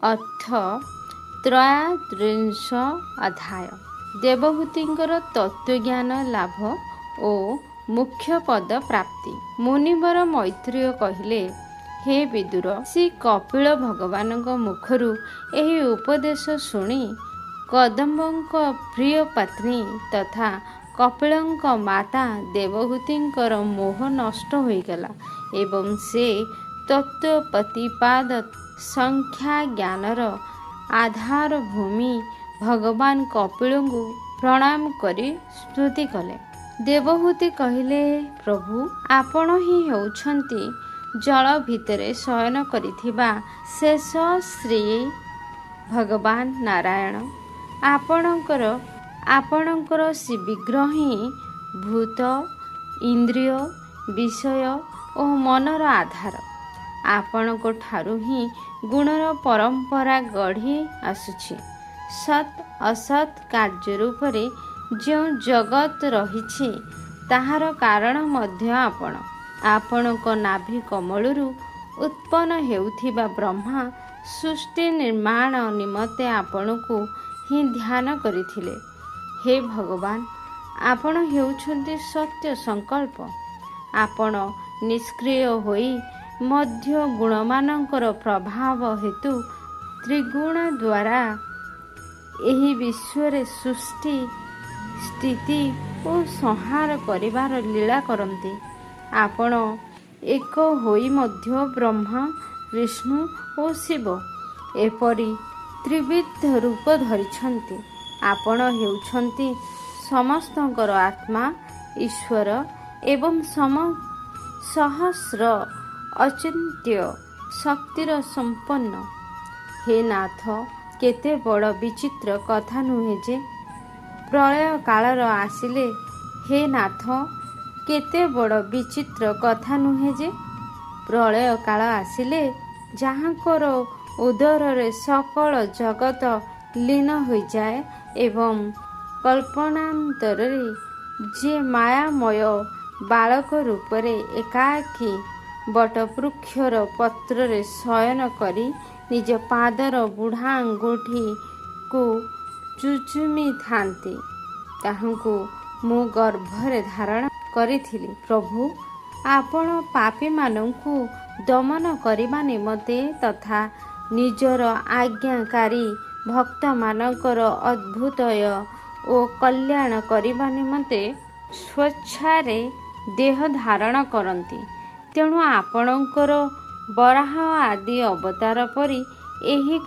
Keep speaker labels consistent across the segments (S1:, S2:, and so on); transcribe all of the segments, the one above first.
S1: ଅର୍ଥ ତ୍ରୟୋତ୍ରିଂଶ ଅଧ୍ୟାୟ। ଦେବହୂତିଙ୍କର ତତ୍ତ୍ୱଜ୍ଞାନ ଲାଭ ଓ ମୁଖ୍ୟ ପଦ ପ୍ରାପ୍ତି। ମୁନିବର ମୈତ୍ରେୟ କହିଲେ, ହେ ବିଦୁର, ଶ୍ରୀ କପିଳ ଭଗବାନଙ୍କ ମୁଖରୁ ଏହି ଉପଦେଶ ଶୁଣି କଦମ୍ବଙ୍କ ପ୍ରିୟ ପତ୍ନୀ ତଥା କପିଳଙ୍କ ମାତା ଦେବହୂତିଙ୍କର ମୋହ ନଷ୍ଟ ହୋଇଗଲା ଏବଂ ସେ ତତ୍ତ୍ୱ ପ୍ରତିପାଦ ସଂଖ୍ୟା ଜ୍ଞାନର ଆଧାର ଭୂମି ଭଗବାନ କପିଳଙ୍କୁ ପ୍ରଣାମ କରି ସ୍ତୁତି କଲେ। ଦେବହୂତି କହିଲେ, ପ୍ରଭୁ, ଆପଣ ହିଁ ହେଉଛନ୍ତି ଜଳ ଭିତରେ ଶୟନ କରିଥିବା ଶେଷ ଶ୍ରୀ ଭଗବାନ ନାରାୟଣ। ଆପଣଙ୍କର ଶ୍ରୀ ବିଗ୍ରହ ହିଁ ଭୂତ, ଇନ୍ଦ୍ରିୟ, ବିଷୟ ଓ ମନର ଆଧାର। ଆପଣଙ୍କ ଠାରୁ ହିଁ ଗୁଣର ପରମ୍ପରା ଗଢ଼ି ଆସୁଛି। ସତ୍ ଅସତ୍ କାର୍ଯ୍ୟ ରୂପରେ ଯେଉଁ ଜଗତ ରହିଛି ତାହାର କାରଣ ମଧ୍ୟ ଆପଣ। ଆପଣଙ୍କ ନାଭି କମଳରୁ ଉତ୍ପନ୍ନ ହେଉଥିବା ବ୍ରହ୍ମା ସୃଷ୍ଟି ନିର୍ମାଣ ନିମନ୍ତେ ଆପଣଙ୍କୁ ହିଁ ଧ୍ୟାନ କରିଥିଲେ। ହେ ଭଗବାନ, ଆପଣ ହେଉଛନ୍ତି ସତ୍ୟ ସଂକଳ୍ପ। ଆପଣ ନିଷ୍କ୍ରିୟ ହୋଇ ମଧ୍ୟ ଗୁଣମାନଙ୍କର ପ୍ରଭାବ ହେତୁ ତ୍ରିଗୁଣ ଦ୍ୱାରା ଏହି ବିଶ୍ୱରେ ସୃଷ୍ଟି, ସ୍ଥିତି ଓ ସଂହାର କରିବାର ଲୀଳା କରନ୍ତି। ଆପଣ ଏକ ହୋଇ ମଧ୍ୟ ବ୍ରହ୍ମା, ବିଷ୍ଣୁ ଓ ଶିବ ଏପରି ତ୍ରିବିଧ ରୂପ ଧରିଛନ୍ତି। ଆପଣ ହେଉଛନ୍ତି ସମସ୍ତଙ୍କର ଆତ୍ମା, ଈଶ୍ୱର ଏବଂ ସହସ୍ର ଅଚିନ୍ତ୍ୟ ଶକ୍ତିର ସମ୍ପନ୍ନ। ହେ ନାଥ, କେତେ ବଡ଼ ବିଚିତ୍ର କଥା ନୁହେଁ ଯେ ପ୍ରଳୟ କାଳର ଆସିଲେ ହେ ନାଥ, କେତେ ବଡ଼ ବିଚିତ୍ର କଥା ନୁହେଁ ଯେ ପ୍ରଳୟ କାଳ ଆସିଲେ ଯାହାଙ୍କର ଉଦରରେ ସକଳ ଜଗତ ଲୀନ ହୋଇଯାଏ ଏବଂ କଳ୍ପନାନ୍ତରରେ ଯେ ମାୟାମୟ ବାଳକ ରୂପରେ ଏକାକୀ ବଟବୃକ୍ଷର ପତ୍ରରେ ଶୟନ କରି ନିଜ ପାଦର ବୁଢ଼ା ଆଙ୍ଗୁଠିକୁ ଚୁଚୁମିଥାନ୍ତି, ତାହାଙ୍କୁ ମୁଁ ଗର୍ଭରେ ଧାରଣ କରିଥିଲି। ପ୍ରଭୁ, ଆପଣ ପାପୀମାନଙ୍କୁ ଦମନ କରିବା ନିମନ୍ତେ ତଥା ନିଜର ଆଜ୍ଞାକାରୀ ଭକ୍ତମାନଙ୍କର ଅଭ୍ୟୁଦୟ ଓ କଲ୍ୟାଣ କରିବା ନିମନ୍ତେ ସ୍ୱେଚ୍ଛାରେ ଦେହ ଧାରଣ କରନ୍ତି। ତେଣୁ ଆପଣଙ୍କର ବରାହ ଆଦି ଅବତାର ପରି ଏହି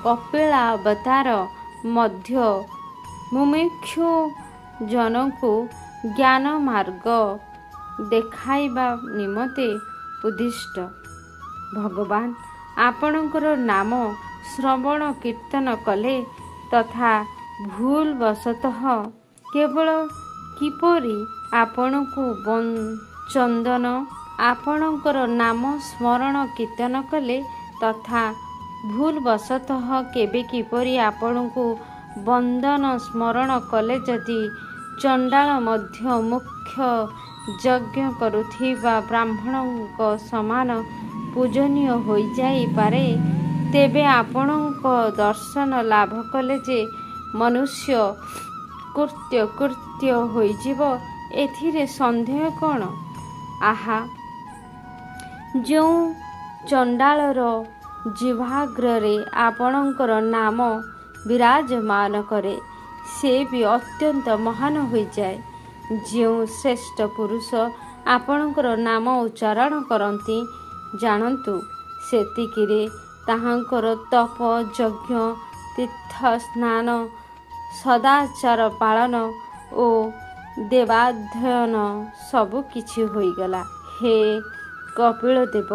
S1: କପିଳାବତାର ମଧ୍ୟ ମୁମୁକ୍ଷୁ ଜନଙ୍କୁ ଜ୍ଞାନ ମାର୍ଗ ଦେଖାଇବା ନିମନ୍ତେ ଉଦ୍ଦିଷ୍ଟ। ଭଗବାନ, ଆପଣଙ୍କର ନାମ ଶ୍ରବଣ କୀର୍ତ୍ତନ କଲେ ତଥା ଭୁଲ ବଶତଃ କେବଳ କିପରି ଆପଣଙ୍କୁ ଚନ୍ଦନ, ଆପଣଙ୍କର ନାମ ସ୍ମରଣ କୀର୍ତ୍ତନ କଲେ ତଥା ଭୁଲ ବଶତଃ କେବେ କିପରି ଆପଣଙ୍କୁ ବନ୍ଦନ ସ୍ମରଣ କଲେ ଯଦି ଚଣ୍ଡାଳ ମଧ୍ୟ ମୁଖ୍ୟ ଯଜ୍ଞ କରୁଥିବା ବ୍ରାହ୍ମଣଙ୍କ ସମାନ ପୂଜନୀୟ ହୋଇଯାଇପାରେ, ତେବେ ଆପଣଙ୍କ ଦର୍ଶନ ଲାଭ କଲେ ଯେ ମନୁଷ୍ୟ କୃତ୍ୟ ହୋଇଯିବ, ଏଥିରେ ସନ୍ଦେହ କ'ଣ? ଆହା, ଯେଉଁ ଚଣ୍ଡାଳର ଜିହ୍ୱାଗ୍ରରେ ଆପଣଙ୍କର ନାମ ବିରାଜମାନ କରେ, ସେ ବି ଅତ୍ୟନ୍ତ ମହାନ ହୋଇଯାଏ। ଯେଉଁ ଶ୍ରେଷ୍ଠ ପୁରୁଷ ଆପଣଙ୍କର ନାମ ଉଚ୍ଚାରଣ କରନ୍ତି, ଜାଣନ୍ତୁ ସେତିକିରେ ତାହାଙ୍କର ତପ, ଯଜ୍ଞ, ତୀର୍ଥ ସ୍ନାନ, ସଦାଚାର ପାଳନ ଓ ଦେବାଧ୍ୟୟନ ସବୁ କିଛି ହୋଇଗଲା। ହେ କପିଳଦେବ,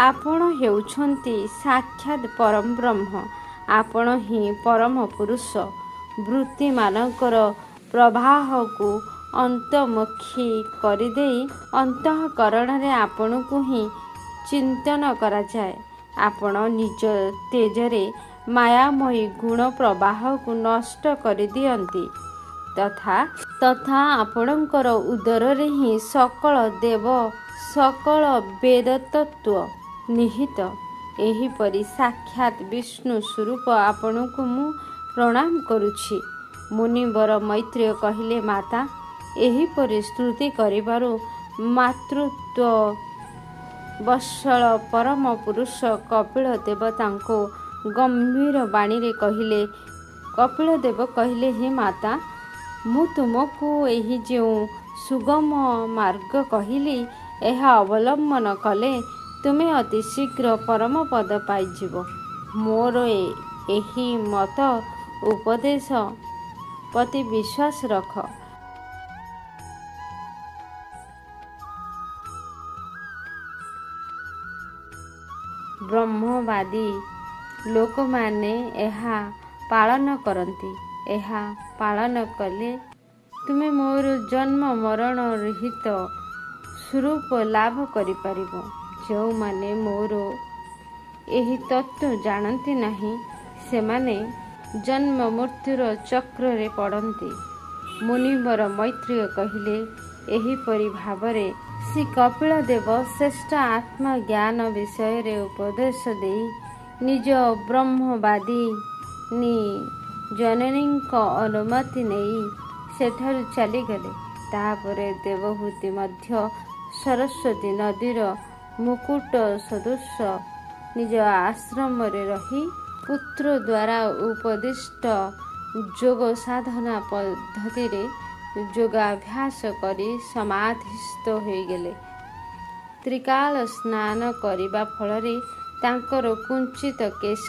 S1: ଆପଣ ହେଉଛନ୍ତି ସାକ୍ଷାତ ପରଂବ୍ରହ୍ମ। ଆପଣ ହିଁ ପରମ ପୁରୁଷ। ବୃତ୍ତିମାନଙ୍କର ପ୍ରବାହକୁ ଅନ୍ତର୍ମୁଖୀ କରିଦେଇ ଅନ୍ତଃକରଣରେ ଆପଣଙ୍କୁ ହିଁ ଚିନ୍ତନ କରାଯାଏ। ଆପଣ ନିଜ ତେଜରେ ମାୟାମୟୀ ଗୁଣ ପ୍ରବାହକୁ ନଷ୍ଟ କରିଦିଅନ୍ତି ତଥା ଆପଣଙ୍କର ଉଦରରେ ହିଁ ସକଳ ଦେବ, ସକଳ ବେଦତତ୍ତ୍ୱ ନିହିତ। ଏହିପରି ସାକ୍ଷାତ ବିଷ୍ଣୁ ସ୍ୱରୂପ ଆପଣଙ୍କୁ ମୁଁ ପ୍ରଣାମ କରୁଛି। ମୁନିବର ମୈତ୍ରେୟ କହିଲେ, ମାତା, ଏହିପରି ସ୍ତୁତି କରିବାରୁ ମାତୃତ୍ୱ ବତ୍ସଳ ପରମ ପୁରୁଷ କପିଳ ଦେବ ତାଙ୍କୁ ଗମ୍ଭୀର ବାଣୀରେ କହିଲେ। କପିଳ ଦେବ କହିଲେ, ହେ ମାତା, ମୁଁ ତୁମକୁ ଏହି ଯେଉଁ ସୁଗମ ମାର୍ଗ କହିଲି, ଏହା ଅବଲମ୍ବନ କଲେ ତୁମେ ଅତି ଶୀଘ୍ର ପରମ ପଦ ପାଇଯିବ। ମୋର ଏହି ମତ ଉପଦେଶ ପ୍ରତି ବିଶ୍ୱାସ ରଖ। ବ୍ରହ୍ମବାଦୀ ଲୋକମାନେ ଏହା ପାଳନ କରନ୍ତି। ଏହା ପାଳନ କଲେ ତୁମେ ମୋର ଜନ୍ମ ମରଣ ରହିତ ସ୍ୱରୂପ ଲାଭ କରିପାରିବ। ଯେଉଁମାନେ ମୋର ଏହି ତତ୍ତ୍ୱ ଜାଣନ୍ତି ନାହିଁ, ସେମାନେ ଜନ୍ମ ମୃତ୍ୟୁର ଚକ୍ରରେ ପଡ଼ନ୍ତି। ମୁନିବର ମୈତ୍ରେୟ କହିଲେ, ଏହିପରି ଭାବରେ ଶ୍ରୀ କପିଳ ଦେବ ଶ୍ରେଷ୍ଠ ଆତ୍ମଜ୍ଞାନ ବିଷୟରେ ଉପଦେଶ ଦେଇ ନିଜ ବ୍ରହ୍ମବାଦିନୀ ଜନନୀଙ୍କ ଅନୁମତି ନେଇ ସେଠାରୁ ଚାଲିଗଲେ। ତାହାପରେ ଦେବହୂତି ମଧ୍ୟ ସରସ୍ୱତୀ ନଦୀର ମୁକୁଟ ସଦୃଶ ନିଜ ଆଶ୍ରମରେ ରହି ପୁତ୍ର ଦ୍ୱାରା ଉପଦିଷ୍ଟ ଯୋଗ ସାଧନା ପଦ୍ଧତିରେ ଯୋଗାଭ୍ୟାସ କରି ସମାଧିସ୍ଥ ହୋଇଗଲେ। ତ୍ରିକାଳ ସ୍ନାନ କରିବା ଫଳରେ ତାଙ୍କର କୁଞ୍ଚିତ କେଶ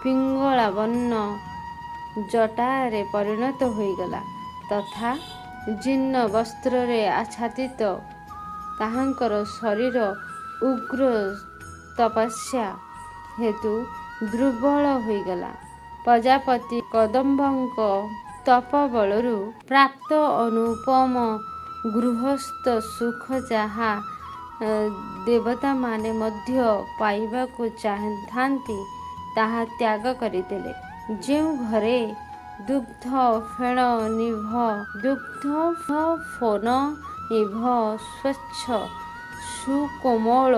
S1: ପିଙ୍ଗଳାବର୍ଣ୍ଣ ଜଟାରେ ପରିଣତ ହୋଇଗଲା ତଥା ଜୀର୍ଣ୍ଣ ବସ୍ତ୍ରରେ ଆଚ୍ଛାଦିତ ତାହାଙ୍କର ଶରୀର ଉଗ୍ର ତପସ୍ୟା ହେତୁ ଦୁର୍ବଳ ହୋଇଗଲା। ପ୍ରଜାପତି କଦମ୍ବଙ୍କ ତପବଳରୁ ପ୍ରାପ୍ତ ଅନୁପମ ଗୃହସ୍ଥ ସୁଖ ଯାହା ଦେବତାମାନେ ମଧ୍ୟ ପାଇବାକୁ ଚାହିଁଥାନ୍ତି, ତାହା ତ୍ୟାଗ କରିଦେଲେ। ଯେଉଁ ଘରେ ଦୁଗ୍ଧ ଫେନ ନିଭ ସ୍ୱଚ୍ଛ ସୁକୋମଳ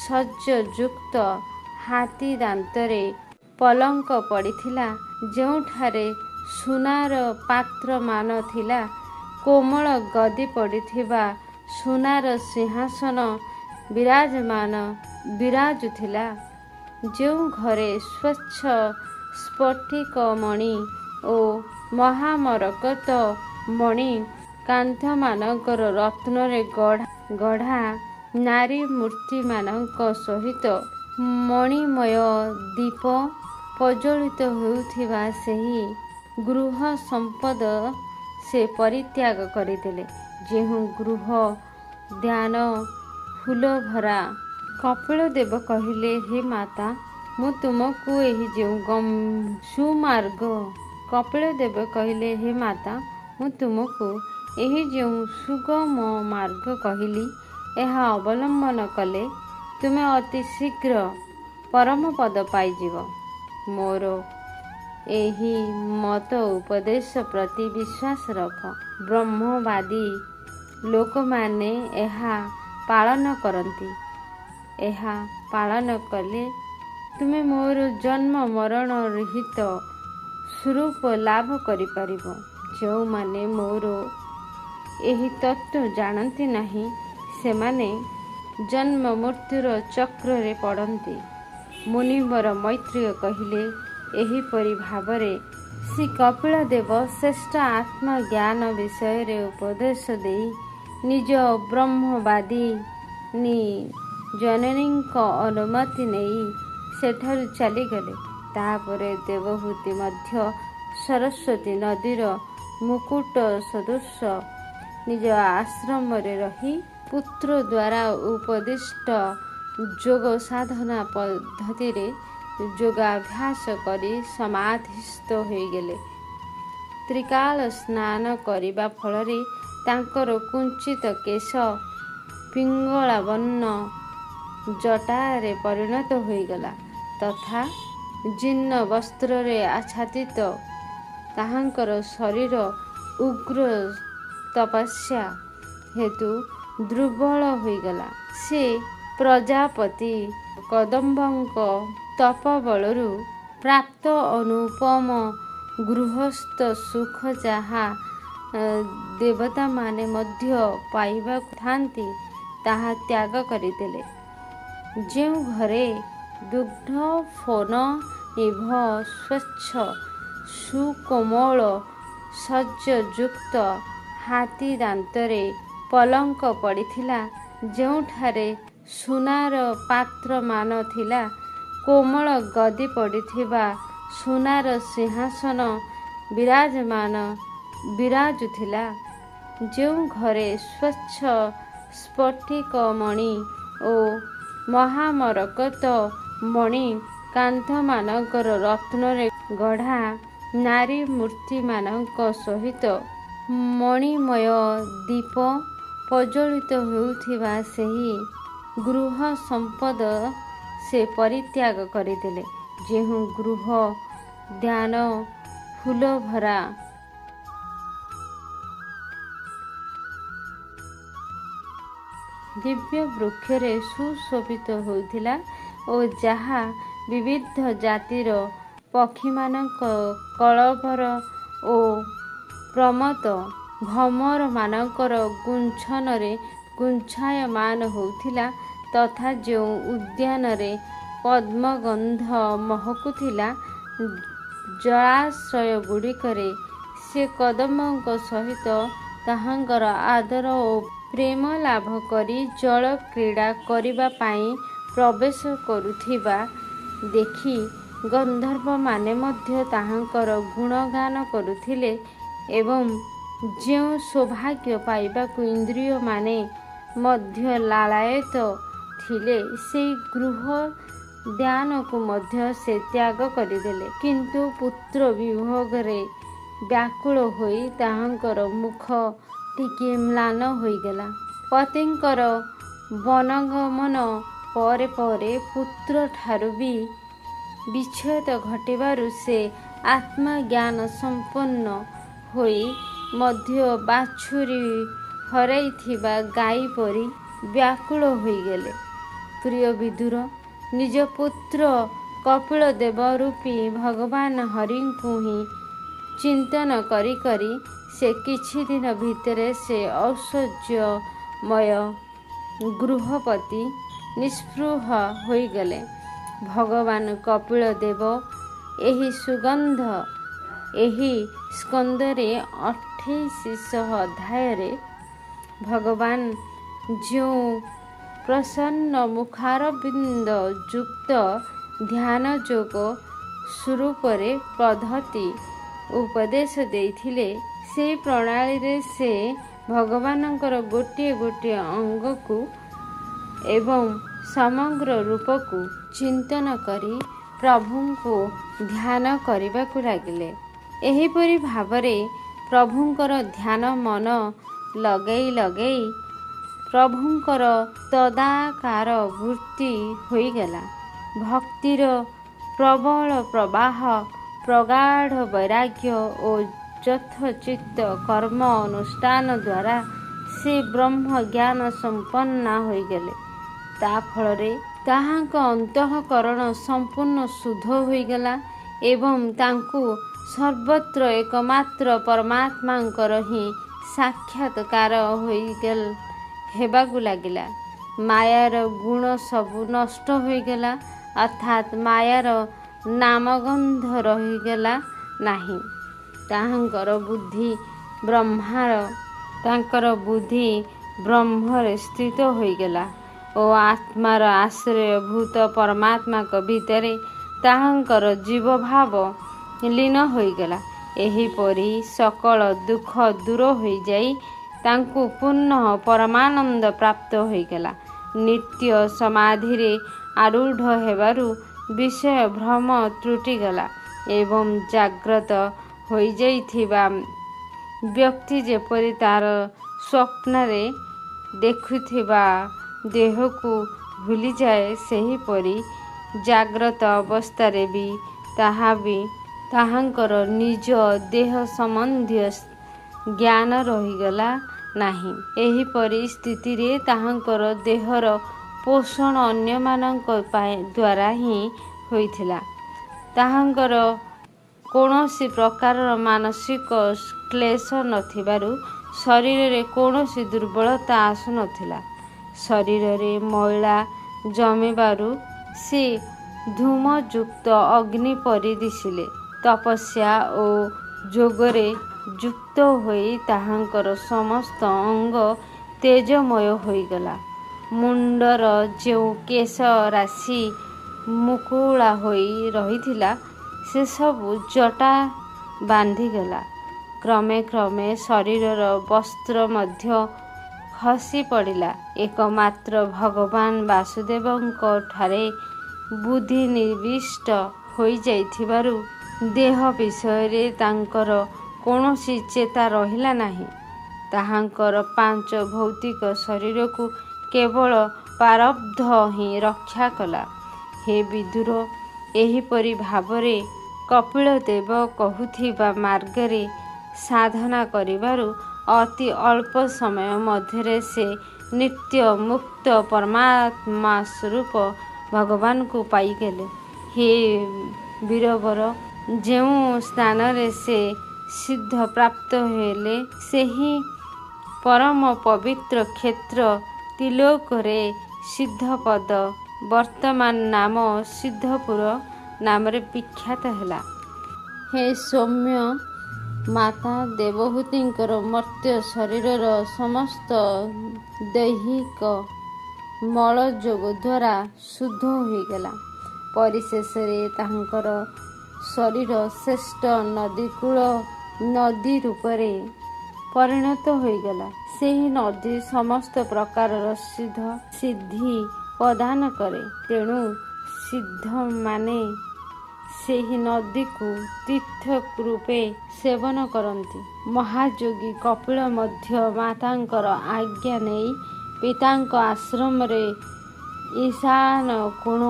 S1: ସଜ୍ଜଯୁକ୍ତ ହାତୀ ଦାନ୍ତରେ ପଲଙ୍କ ପଡ଼ିଥିଲା, ଯେଉଁଠାରେ ସୁନାର ପାତ୍ରମାନ ଥିଲା, କୋମଳ ଗଦି ପଡ଼ିଥିବା ସୁନାର ସିଂହାସନ ବିରାଜୁଥିଲା, ଯେଉଁ ଘରେ ସ୍ୱଚ୍ଛ ସ୍ଫଟିକ ମଣି ଓ ମହାମରକତ ମଣି କାନ୍ଥମାନଙ୍କର ରତ୍ନରେ ଗଢ଼ା ନାରୀ ମୂର୍ତ୍ତିମାନଙ୍କ ସହିତ ମଣିମୟ ଦୀପ ପ୍ରଜ୍ୱଳିତ ହେଉଥିବା ସେହି ଗୃହ ସମ୍ପଦ ସେ ପରିତ୍ୟାଗ କରିଦେଲେ। ଯେଉଁ ଗୃହ ଧ୍ୟାନ ଫୁଲଭରା। କପିଳ ଦେବ କହିଲେ, ହେ ମାତା, ମୁଁ ତୁମକୁ ଏହି ଯେଉଁ ସୁମାର୍ଗ କପିଳ ଦେବ କହିଲେ, ହେ ମାତା, ମୁଁ ତୁମକୁ ଏହି ଯେଉଁ ସୁଗମ ମାର୍ଗ କହିଲି, ଏହା ଅବଲମ୍ବନ କଲେ ତୁମେ ଅତି ଶୀଘ୍ର ପରମ ପଦ ପାଇଯିବ। ମୋର ଏହି ମତ ଉପଦେଶ ପ୍ରତି ବିଶ୍ୱାସ ରଖ। ବ୍ରହ୍ମବାଦୀ ଲୋକମାନେ ଏହା ପାଳନ କରନ୍ତି। ଏହା ପାଳନ କଲେ ତୁମେ ମୋର ଜନ୍ମ ମରଣ ରହିତ ସ୍ୱରୂପ ଲାଭ କରିପାରିବ। ଯେଉଁମାନେ ମୋର ଏହି ତତ୍ତ୍ୱ ଜାଣନ୍ତି ନାହିଁ, ସେମାନେ ଜନ୍ମ ମୃତ୍ୟୁର ଚକ୍ରରେ ପଡ଼ନ୍ତି। ମୁନିବର ମୈତ୍ରେୟ କହିଲେ, ଏହିପରି ଭାବରେ ଶ୍ରୀ କପିଳ ଦେବ ଶ୍ରେଷ୍ଠ ଆତ୍ମଜ୍ଞାନ ବିଷୟରେ ଉପଦେଶ ଦେଇ ନିଜ ବ୍ରହ୍ମବାଦିନୀ ଜନନୀଙ୍କ ଅନୁମତି ନେଇ ସେଠାରୁ ଚାଲିଗଲେ। ତାହାପରେ ଦେବହୂତି ମଧ୍ୟ ସରସ୍ୱତୀ ନଦୀର ମୁକୁଟ ସଦୃଶ ନିଜ ଆଶ୍ରମରେ ରହି ପୁତ୍ର ଦ୍ୱାରା ଉପଦିଷ୍ଟ ଯୋଗ ସାଧନା ପଦ୍ଧତିରେ ଯୋଗାଭ୍ୟାସ କରି ସମାଧିସ୍ଥ ହୋଇଗଲେ। ତ୍ରିକାଳ ସ୍ନାନ କରିବା ଫଳରେ ତାଙ୍କର କୁଞ୍ଚିତ କେଶ ପିଙ୍ଗଳାବର୍ଣ୍ଣ ଜଟାରେ ପରିଣତ ହୋଇଗଲା ତଥା ଜୀର୍ଣ୍ଣ ବସ୍ତ୍ରରେ ଆଚ୍ଛାଦିତ ତାହାଙ୍କର ଶରୀର ଉଗ୍ର ତପସ୍ୟା ହେତୁ ଦୁର୍ବଳ ହୋଇଗଲା। ସେ ପ୍ରଜାପତି କଦମ୍ବଙ୍କ ତପବଳରୁ ପ୍ରାପ୍ତ ଅନୁପମ ଗୃହସ୍ଥ ସୁଖ ଯାହା ଦେବତାମାନେ ମଧ୍ୟ ପାଇବାକୁ ଥାନ୍ତି ତାହା ତ୍ୟାଗ କରିଦେଲେ। ଯେଉଁ ଘରେ ଦୁଗ୍ଧ ଫୋନ ନିଭ ସ୍ୱଚ୍ଛ ସୁକୋମଳ ସଜ୍ଜଯୁକ୍ତ ହାତୀ ଦାନ୍ତରେ ପଲଙ୍କ ପଡ଼ିଥିଲା, ଯେଉଁଠାରେ ସୁନାର ପାତ୍ରମାନ ଥିଲା, କୋମଳ ଗଦି ପଡ଼ିଥିବା ସୁନାର ସିଂହାସନ ବିରାଜୁଥିଲା, ଯେଉଁ ଘରେ ସ୍ୱଚ୍ଛ ସ୍ଫଟିକମଣି ଓ ମହାମରକତ ମଣି କାନ୍ଥମାନଙ୍କର ରତ୍ନରେ ଗଢ଼ା ନାରୀ ମୂର୍ତ୍ତିମାନଙ୍କ ସହିତ ମଣିମୟ ଦୀପ ପ୍ରଜ୍ୱଳିତ ହେଉଥିବା ସେହି ଗୃହ ସମ୍ପଦ ସେ ପରିତ୍ୟାଗ କରିଦେଲେ। ଯେଉଁ ଗୃହ ଧ୍ୟାନ ଫୁଲଭରା ଦିବ୍ୟ ବୃକ୍ଷରେ ସୁଶୋଭିତ ହୋଇଥିଲା ଓ ଯାହା ବିବିଧ ଜାତିର ପକ୍ଷୀମାନଙ୍କ କଳବର ଓ ପ୍ରମତ୍ତ ଭ୍ରମରମାନଙ୍କର ଗୁଞ୍ଜନରେ ଗୁଞ୍ଜାୟମାନ ହେଉଥିଲା, ତଥା ଯେଉଁ ଉଦ୍ୟାନରେ ପଦ୍ମଗନ୍ଧ ମହକୁଥିଲା, ଜଳାଶୟଗୁଡ଼ିକରେ ସେ କଦମ୍ବଙ୍କ ସହିତ ତାହାଙ୍କର ଆଦର ଓ ପ୍ରେମ ଲାଭ କରି ଜଳ କ୍ରୀଡ଼ା କରିବା ପାଇଁ ପ୍ରବେଶ କରୁଥିବା ଦେଖି ଗନ୍ଧର୍ବମାନେ ମଧ୍ୟ ତାହାଙ୍କର ଗୁଣଗାନ କରୁଥିଲେ ଏବଂ ଯେଉଁ ସୌଭାଗ୍ୟ ପାଇବାକୁ ଇନ୍ଦ୍ରିୟମାନେ ମଧ୍ୟ ଲାଳାୟିତ ଥିଲେ, ସେହି ଗୃହ ଧ୍ୟାନକୁ ମଧ୍ୟ ସେ ତ୍ୟାଗ କରିଦେଲେ। କିନ୍ତୁ ପୁତ୍ର ବିଭୋଗରେ ବ୍ୟାକୁଳ ହୋଇ ତାହାଙ୍କର ମୁଖ ଟିକିଏ ମ୍ଳାନ ହୋଇଗଲା। ପତିଙ୍କର ବନଗମନ ପରେ ପରେ ପୁତ୍ରଠାରୁ ବି ବିଚ୍ଛେଦ ଘଟିବାରୁ ସେ ଆତ୍ମଜ୍ଞାନ ସମ୍ପନ୍ନ ହୋଇ ମଧ୍ୟ ବାଛୁରୀ ହରାଇଥିବା ଗାଈ ପରି ବ୍ୟାକୁଳ ହୋଇଗଲେ। ପ୍ରିୟ ବିଦୁର, ନିଜ ପୁତ୍ର କପିଳଦେବ ରୂପୀ ଭଗବାନ ହରିଙ୍କୁ ହିଁ ଚିନ୍ତନ କରି କରି ସେ କିଛି ଦିନ ଭିତରେ ସେ ଐଶ୍ୱର୍ଯ୍ୟମୟ ଗୃହପତି ନିଃସ୍ପୃହ ହୋଇଗଲେ। ଭଗବାନ କପିଳଦେବ ଏହି ସ୍କନ୍ଧରେ 2800 ଅଧ୍ୟାୟରେ ଭଗବାନ ଯେଉଁ ପ୍ରସନ୍ନ ମୁଖାରବିନ୍ଦ ଯୁକ୍ତ ଧ୍ୟାନ ଯୋଗ ସ୍ୱରୂପରେ ପଦ୍ଧତି ଉପଦେଶ ଦେଇଥିଲେ, ସେହି ପ୍ରଣାଳୀରେ ସେ ଭଗବାନଙ୍କର ଗୋଟିଏ ଗୋଟିଏ ଅଙ୍ଗକୁ ଏବଂ ସମଗ୍ର ରୂପକୁ ଚିନ୍ତନ କରି ପ୍ରଭୁଙ୍କୁ ଧ୍ୟାନ କରିବାକୁ ଲାଗିଲେ। ଏହିପରି ଭାବରେ ପ୍ରଭୁଙ୍କର ଧ୍ୟାନ ମନ ଲଗେଇ ଲଗେଇ ପ୍ରଭୁଙ୍କର ତଦାକାର ବୃତ୍ତି ହୋଇଗଲା। ଭକ୍ତିର ପ୍ରବଳ ପ୍ରବାହ, ପ୍ରଗାଢ଼ ବୈରାଗ୍ୟ ଓ ଯଥୋଚିତ କର୍ମ ଅନୁଷ୍ଠାନ ଦ୍ୱାରା ସେ ବ୍ରହ୍ମଜ୍ଞାନ ସମ୍ପନ୍ନା ହୋଇଗଲେ। ତା ଫଳରେ ତାହାଙ୍କ ଅନ୍ତଃକରଣ ସମ୍ପୂର୍ଣ୍ଣ ଶୁଦ୍ଧ ହୋଇଗଲା ଏବଂ ତାଙ୍କୁ ସର୍ବତ୍ର ଏକମାତ୍ର ପରମାତ୍ମାଙ୍କର ହିଁ ସାକ୍ଷାତକାର ହେବାକୁ ଲାଗିଲା। ମାୟାର ଗୁଣ ସବୁ ନଷ୍ଟ ହୋଇଗଲା, ଅର୍ଥାତ୍ ମାୟାର ନାମଗନ୍ଧ ରହିଗଲା ନାହିଁ। ତାଙ୍କର ବୁଦ୍ଧି ବ୍ରହ୍ମରେ ସ୍ଥିତ ହୋଇଗଲା ଓ ଆତ୍ମାର ଆଶ୍ରୟଭୂତ ପରମାତ୍ମାଙ୍କ ଭିତରେ ତାହାଙ୍କର ଜୀବଭାବ ଲୀନ ହୋଇଗଲା। ଏହିପରି ସକଳ ଦୁଃଖ ଦୂର ହୋଇଯାଇ ତାଙ୍କୁ ପୁନଃ ପରମାନନ୍ଦ ପ୍ରାପ୍ତ ହୋଇଗଲା। ନିତ୍ୟ ସମାଧିରେ ଆରୂଢ଼ ହେବାରୁ ବିଷୟ ଭ୍ରମ ତୁଟିଗଲା ଏବଂ ଜାଗ୍ରତ ହୋଇଯାଇଥିବା ବ୍ୟକ୍ତି ଯେପରି ତାର ସ୍ୱପ୍ନରେ ଦେଖୁଥିବା ଦେହକୁ ଭୁଲିଯାଏ, ସେହିପରି ଜାଗ୍ରତ ଅବସ୍ଥାରେ ବି ତାହାଙ୍କର ନିଜ ଦେହ ସମ୍ବନ୍ଧୀୟ ଜ୍ଞାନ ରହିଗଲା ନାହିଁ। ଏହିପରି ସ୍ଥିତିରେ ତାହାଙ୍କର ଦେହର ପୋଷଣ ଅନ୍ୟମାନଙ୍କ ଦ୍ୱାରା ହିଁ ହୋଇଥିଲା। ତାହାଙ୍କର କୌଣସି ପ୍ରକାରର ମାନସିକ କ୍ଲେଶ ନଥିବାରୁ ଶରୀରରେ କୌଣସି ଦୁର୍ବଳତା ଆସୁନଥିଲା। ଶରୀରରେ ମଇଳା ଜମିବାରୁ ସେ ଧୂମଯୁକ୍ତ ଅଗ୍ନି ପରି ଦିଶିଲେ। ତପସ୍ୟା ଓ ଯୋଗରେ ଯୁକ୍ତ ହୋଇ ତାହାଙ୍କର ସମସ୍ତ ଅଙ୍ଗ ତେଜମୟ ହୋଇଗଲା। ମୁଣ୍ଡର ଯେଉଁ କେଶ ରାଶି ମୁକୁଳା ହୋଇ ରହିଥିଲା ସେସବୁ ଜଟା ବାନ୍ଧିଗଲା। କ୍ରମେ କ୍ରମେ ଶରୀରର ବସ୍ତ୍ର ମଧ୍ୟ ଖସି ପଡ଼ିଲା। ଏକମାତ୍ର ଭଗବାନ ବାସୁଦେବଙ୍କ ଠାରେ ବୁଦ୍ଧି ନିବିଷ୍ଟ ହୋଇଯାଇଥିବାରୁ ଦେହ ବିଷୟରେ ତାଙ୍କର କୌଣସି ଚେତା ରହିଲା ନାହିଁ। ତାହାଙ୍କର 5 ଭୌତିକ ଶରୀରକୁ କେବଳ ପ୍ରାରବ୍ଧ ହିଁ ରକ୍ଷା କଲା। ହେ ବିଦୁର, ଏହିପରି ଭାବରେ କପିଳଦେବ କହୁଥିବା ମାର୍ଗରେ ସାଧନା କରିବାରୁ ଅତି ଅଳ୍ପ ସମୟ ମଧ୍ୟରେ ସେ ନିତ୍ୟ ମୁକ୍ତ ପରମାତ୍ମା ସ୍ୱରୂପ ଭଗବାନଙ୍କୁ ପାଇଗଲେ। ହେ ବୀରବର, ଯେଉଁ ସ୍ଥାନରେ ସେ ସିଦ୍ଧ ପ୍ରାପ୍ତ ହେଲେ ସେହି ପରମ ପବିତ୍ର କ୍ଷେତ୍ର ତିଲୋକରେ ସିଦ୍ଧପଦ ବର୍ତ୍ତମାନ ନାମ ସିଦ୍ଧପୁର ନାମରେ ବିଖ୍ୟାତ ହେଲା। ହେ ସୌମ୍ୟ, ମାତା ଦେବହୂତିଙ୍କର ମର୍ତ୍ତ୍ୟ ଶରୀରର ସମସ୍ତ ଦୈହିକ ମଳ ଯୋଗ ଦ୍ୱାରା ଶୁଦ୍ଧ ହୋଇଗଲା। ପରିଶେଷରେ ତାହାଙ୍କର ଶରୀର ଶ୍ରେଷ୍ଠ ନଦୀକୂଳ ନଦୀ ରୂପରେ ପରିଣତ ହୋଇଗଲା। ସେହି ନଦୀ ସମସ୍ତ ପ୍ରକାରର ସିଦ୍ଧି ପ୍ରଦାନ କରେ। ତେଣୁ ସିଦ୍ଧମାନେ ସେହି ନଦୀକୁ ତୀର୍ଥ ରୂପେ ସେବନ କରନ୍ତି। ମହାଯୋଗୀ କପିଳ ମଧ୍ୟ ମାତାଙ୍କର ଆଜ୍ଞା ନେଇ ପିତାଙ୍କ ଆଶ୍ରମରେ ଈଶାନ କୋଣ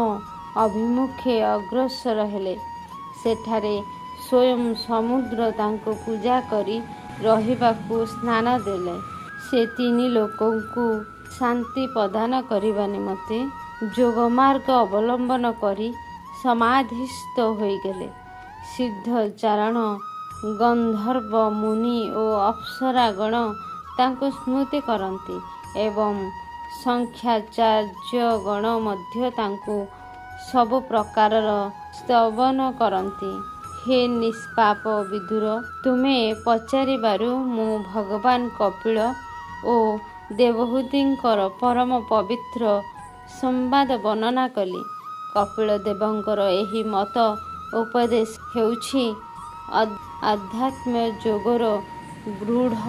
S1: ଅଭିମୁଖେ ଅଗ୍ରସର ହେଲେ। ସେଠାରେ ସ୍ୱୟଂ ସମୁଦ୍ର ତାଙ୍କୁ ପୂଜା କରି ରହିବାକୁ ସ୍ନାନ ଦେଲେ। ସେ 3 ଲୋକଙ୍କୁ ଶାନ୍ତି ପ୍ରଦାନ କରିବା ନିମନ୍ତେ ଯୋଗମାର୍ଗ ଅବଲମ୍ବନ କରି ସମାଧିସ୍ଥ ହୋଇଗଲେ। ସିଦ୍ଧ ଚାରଣ ଗନ୍ଧର୍ବ ମୁନି ଓ ଅପ୍ସରାଗଣ ତାଙ୍କୁ ସ୍ମୃତି କରନ୍ତି ଏବଂ ସଂଖ୍ୟାଚାର୍ଯ୍ୟଗଣ ମଧ୍ୟ ତାଙ୍କୁ ସବୁ ପ୍ରକାରର ସ୍ତବନ କରନ୍ତି। ହେ ନିଷ୍ପାପ ବିଦୁର, ତୁମେ ପଚାରିବାରୁ ମୁଁ ଭଗବାନ କପିଳ ଓ ଦେବହୂତିଙ୍କର ପରମ ପବିତ୍ର ସମ୍ବାଦ ବର୍ଣ୍ଣନା କଲି। କପିଳ ଦେବଙ୍କର ଏହି ମତ ଉପଦେଶ ହେଉଛି ଆଧ୍ୟାତ୍ମ ଯୋଗର ଗୂଢ଼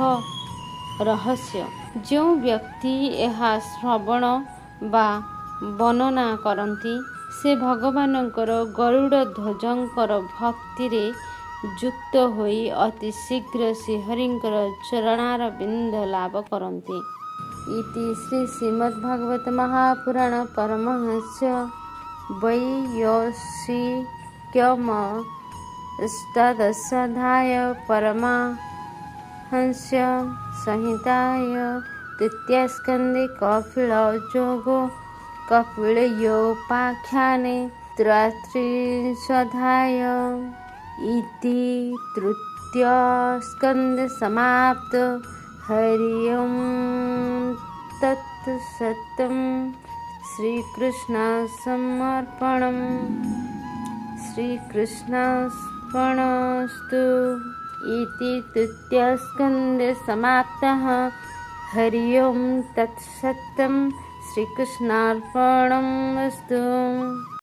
S1: ରହସ୍ୟ। ଯେଉଁ ବ୍ୟକ୍ତି ଏହା ଶ୍ରବଣ ବା ବର୍ଣ୍ଣନା କରନ୍ତି ସେ ଭଗବାନଙ୍କର ଗରୁଡ଼ଧ୍ୱଜଙ୍କର ଭକ୍ତିରେ ଯୁକ୍ତ ହୋଇ ଅତି ଶୀଘ୍ର ଶ୍ରୀହରିଙ୍କର ଚରଣାରବିନ୍ଦ ଲାଭ କରନ୍ତି। ଇତି ଶ୍ରୀ ଶ୍ରୀମଦ୍ଭାଗବତ ମହାପୁରାଣ ପରମହଂସ ବୈୟସିକ୍ୟମ ଅଷ୍ଟାଦଶାଧ୍ୟାୟ ପରମହଂସ ସଂହିତାୟ ତୃତୀୟସ୍କନ୍ଧେ କପିଳ ଯୋଗो କପିଳयोपाख्याने 33षाध्याय इति तृतीय स्कंद समाप्त। हरि ओम तत्सत्। श्रीकृष्णार्पणम्। श्रीकृष्णार्पणमस्तु। इति तृतीय स्कंद समाप्तः। हरि ओम तत्सत्। श्रीकृष्णार्पणमस्तु।